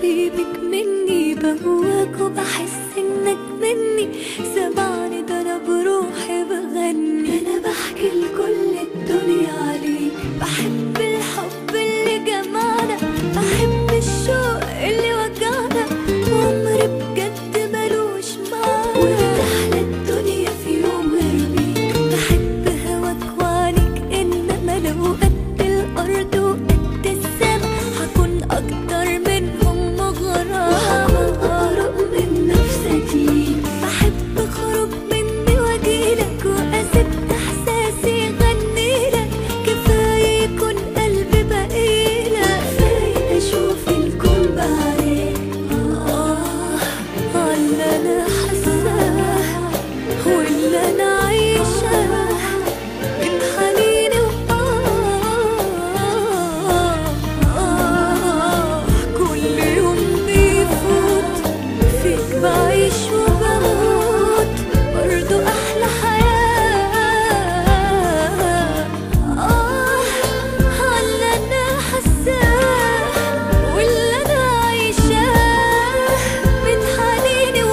حبيبك مني، بهواك وبحس انك مني، سمعني ده انا بروحي بغني. انا بحكي لكل الدنيا عليك، بحب الحب اللي جمعنا، بحب الشوق اللي وجعنا، وعمري بجد ملوش معنى، وتحلى الدنيا في يوم غير بيك. بحب هواك وعليك، انما لو قد الارض وقد السما هكون اكتر منهم مغرم، وهكون اقرب من نفسك ليك. بحب اخرج مني واجيلك، واسيب احساسي يغنيلك، كفايه يكون قلبي بقيلك، كفايه اشوف الكون بعينيك. على انا حاساه واللي انا عايشاه من حنيني، كل يوم بيفوت فيك بعيش وبموت، برضو احلى حياة. على انا حاساه واللي انا عايشاه من حنيني،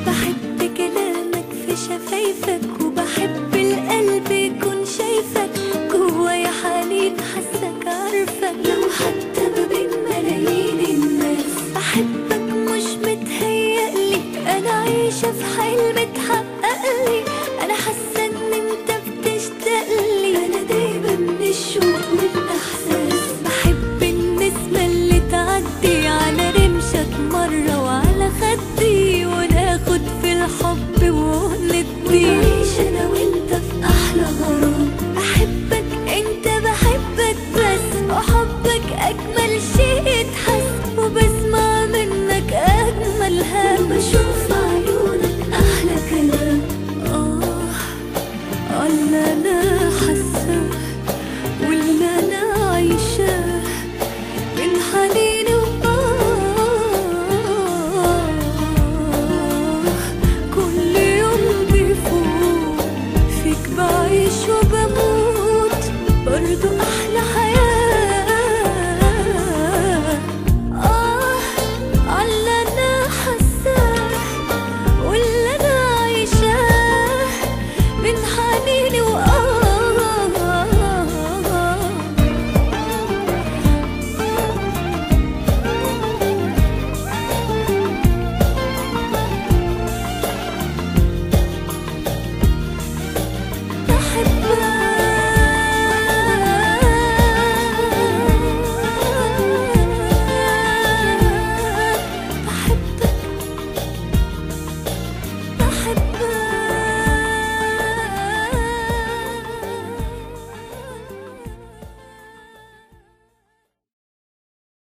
بحب كلامك في شفايفك، وبحب القلب يكون شايفك، جوايا حنين حاسك عارفك، لو حتى ما بين ملايين الناس. بحبك مش متهيألي، انا عايشة في حلم اتحققلي، انا حاسة ان انت بتشتاقلي، انا دايما من الشوق والاحساس. بحب النسمة اللي تعدي على رمشك مرة وعلى خدي، وناخد في الحب وندي، ونعيش انا وانت في احلى غرام. بحبك انت بحبك بس، وحبك اجمل شيء يتحس، وبسمع منك اجمل هم، بشوف عيونك احلى كلام. اللي انا حاساه واللي انا عايشاه من حنيني، كل يوم بيفوت فيك بعيش وبموت، برضو احلى حياة.